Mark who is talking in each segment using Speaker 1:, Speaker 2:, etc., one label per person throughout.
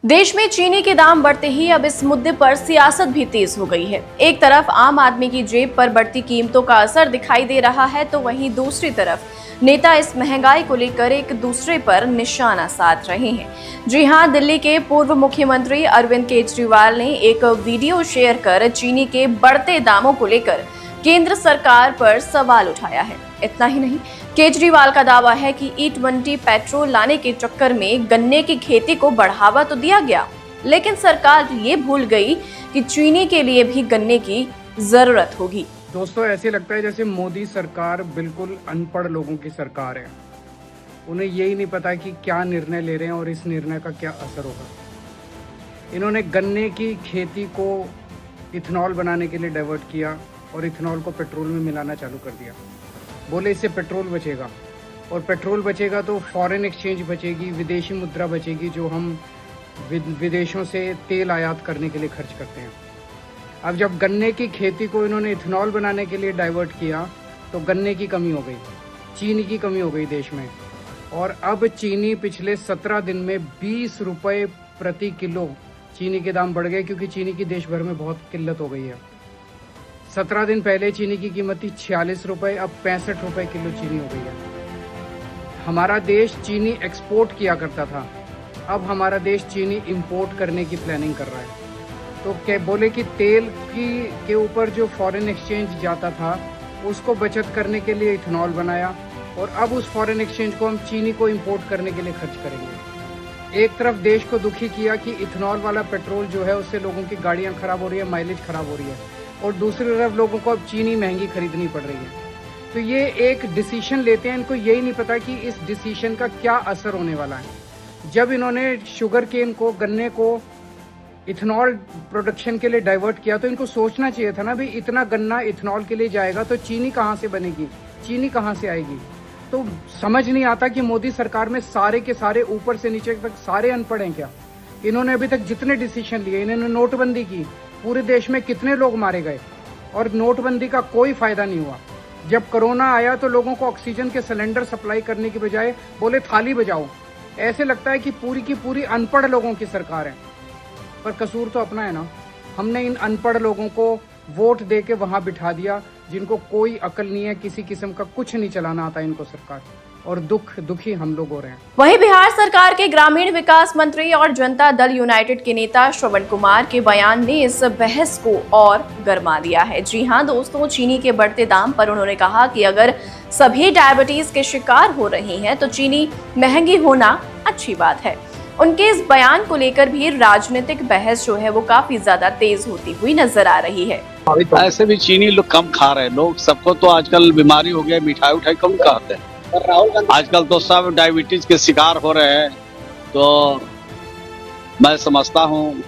Speaker 1: देश में चीनी के दाम बढ़ते ही अब इस मुद्दे पर सियासत भी तेज हो गई है। एक तरफ आम आदमी की जेब पर बढ़ती कीमतों का असर दिखाई दे रहा है, तो वहीं दूसरी तरफ नेता इस महंगाई को लेकर एक दूसरे पर निशाना साध रहे हैं। जी हां, दिल्ली के पूर्व मुख्यमंत्री अरविंद केजरीवाल ने एक वीडियो शेयर कर चीनी के बढ़ते दामों को लेकर केंद्र सरकार पर सवाल उठाया है। इतना ही नहीं, केजरीवाल का दावा है कि E20 पेट्रोल लाने के चक्कर में गन्ने की खेती को बढ़ावा तो दिया गया, लेकिन सरकार ये भूल गई कि चीनी के लिए भी गन्ने की जरूरत होगी।
Speaker 2: दोस्तों, ऐसे लगता है जैसे मोदी सरकार बिल्कुल अनपढ़ लोगों की सरकार है। उन्हें यही नहीं पता कि क्या निर्णय ले रहे हैं और इस निर्णय का क्या असर होगा। इन्होंने गन्ने की खेती को इथेनॉल बनाने के लिए डाइवर्ट किया और इथेनॉल को पेट्रोल में मिलाना चालू कर दिया। बोले इससे पेट्रोल बचेगा, और पेट्रोल बचेगा तो फॉरेन एक्सचेंज बचेगी, विदेशी मुद्रा बचेगी, जो हम विदेशों से तेल आयात करने के लिए खर्च करते हैं। अब जब गन्ने की खेती को इन्होंने इथेनॉल बनाने के लिए डाइवर्ट किया तो गन्ने की कमी हो गई, चीनी की कमी हो गई देश में। और अब चीनी पिछले 17 दिन में 20 रुपये प्रति किलो चीनी के दाम बढ़ गए, क्योंकि चीनी की देश भर में बहुत किल्लत हो गई है। 17 दिन पहले चीनी की कीमत थी 46 रुपये, अब 65 रुपये किलो चीनी हो गई है। हमारा देश चीनी एक्सपोर्ट किया करता था, अब हमारा देश चीनी इंपोर्ट करने की प्लानिंग कर रहा है। तो क्या बोले कि तेल के ऊपर जो फॉरेन एक्सचेंज जाता था उसको बचत करने के लिए इथेनॉल बनाया, और अब उस फॉरेन एक्सचेंज को हम चीनी को इंपोर्ट करने के लिए खर्च करेंगे। एक तरफ देश को दुखी किया कि इथेनॉल वाला पेट्रोल जो है उससे लोगों की गाड़ियां खराब हो रही है, माइलेज खराब हो रही है, और दूसरी तरफ लोगों को अब चीनी महंगी खरीदनी पड़ रही है। तो ये एक डिसीजन लेते हैं, इनको यही नहीं पता कि इस डिसीजन का क्या असर होने वाला है। जब इन्होंने शुगर केन को, गन्ने को इथेनॉल प्रोडक्शन के लिए डाइवर्ट किया, तो इनको सोचना चाहिए था ना भाई, इतना गन्ना इथेनॉल के लिए जाएगा तो चीनी कहाँ से बनेगी, चीनी कहाँ से आएगी। तो समझ नहीं आता कि मोदी सरकार में सारे के सारे ऊपर से नीचे तक सारे अनपढ़ हैं क्या। इन्होंने अभी तक जितने डिसीजन लिए, इन्होंने नोटबंदी की, पूरे देश में कितने लोग मारे गए, और नोटबंदी का कोई फायदा नहीं हुआ। जब कोरोना आया तो लोगों को ऑक्सीजन के सिलेंडर सप्लाई करने की बजाय बोले थाली बजाओ। ऐसे लगता है कि पूरी की पूरी अनपढ़ लोगों की सरकार है, पर कसूर तो अपना है ना। हमने इन अनपढ़ लोगों को वोट दे के वहां बिठा दिया, जिनको कोई अकल नहीं है, किसी किस्म का कुछ नहीं चलाना आता इनको सरकार, और दुखी हम लोग हो रहे हैं।
Speaker 1: वहीं बिहार सरकार के ग्रामीण विकास मंत्री और जनता दल यूनाइटेड के नेता श्रवण कुमार के बयान ने इस बहस को और गरमा दिया है। जी हां दोस्तों, चीनी के बढ़ते दाम पर उन्होंने कहा कि अगर सभी डायबिटीज के शिकार हो रहे हैं तो चीनी महंगी होना अच्छी बात है। उनके इस बयान को लेकर भी राजनीतिक बहस जो है वो काफी ज्यादा तेज होती हुई नजर आ रही है।
Speaker 3: ऐसे भी चीनी लोग कम खा रहे हैं, लोग सबको तो आजकल बीमारी हो गया, मिठाई उठाई कम खाते हैं। आजकल तो सब डायबिटीज के शिकार हो रहे हैं। तो मैं समझता हूँ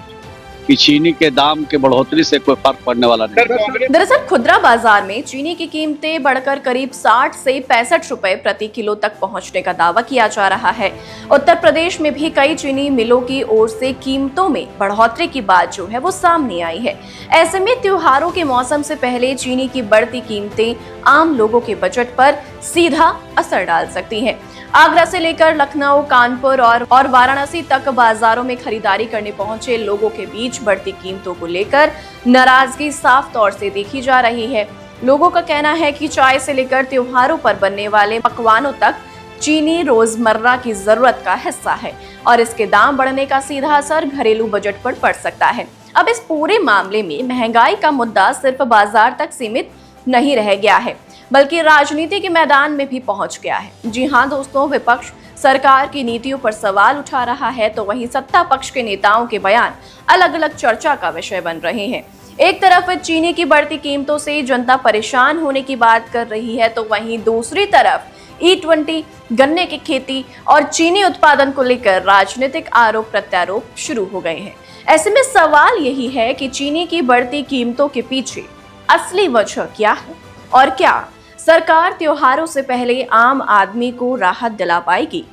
Speaker 3: कि चीनी के दाम के बढ़ोतरी से कोई फर्क पड़ने वाला नहीं।
Speaker 1: दरअसल खुदरा बाजार में चीनी की कीमतें बढ़कर करीब 60 से 65 रुपए प्रति किलो तक पहुंचने का दावा किया जा रहा है। उत्तर प्रदेश में भी कई चीनी मिलों की ओर से कीमतों में बढ़ोतरी की बात जो है वो सामने आई है। ऐसे में त्योहारों के मौसम से पहले चीनी की बढ़ती कीमतें आम लोगों के बजट पर सीधा असर डाल सकती हैं। आगरा से लेकर लखनऊ, कानपुर और वाराणसी तक बाजारों में खरीदारी करने पहुंचे लोगों के बीच बढ़ती कीमतों को लेकर नाराजगी साफ तौर से देखी जा रही है। लोगों का कहना है कि चाय से लेकर त्योहारों पर बनने वाले पकवानों तक चीनी रोजमर्रा की जरूरत का हिस्सा है, और इसके दाम बढ़ने का सीधा असर घरेलू बजट पर पड़ सकता है। अब इस पूरे मामले में महंगाई का मुद्दा सिर्फ बाजार तक सीमित नहीं रह गया है, बल्कि राजनीति के मैदान में भी पहुंच गया है। जी हां दोस्तों, विपक्ष सरकार की नीतियों पर सवाल उठा रहा है, तो वहीं सत्ता पक्ष के नेताओं के बयान अलग अलग चर्चा का विषय बन रहे हैं। एक तरफ चीनी की बढ़ती कीमतों से जनता परेशान होने की बात कर रही है, तो वहीं दूसरी तरफ E20 गन्ने की खेती और चीनी उत्पादन को लेकर राजनीतिक आरोप प्रत्यारोप शुरू हो गए हैं। ऐसे में सवाल यही है कि चीनी की बढ़ती कीमतों के पीछे असली वजह क्या है, और क्या सरकार त्योहारों से पहले आम आदमी को राहत दिला पाएगी।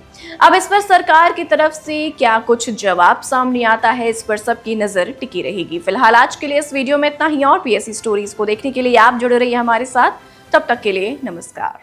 Speaker 1: अब इस पर सरकार की तरफ से क्या कुछ जवाब सामने आता है, इस पर सबकी नजर टिकी रहेगी। फिलहाल आज के लिए इस वीडियो में इतना ही, और PSC स्टोरीज को देखने के लिए आप जुड़े रहिए हमारे साथ। तब तक के लिए नमस्कार।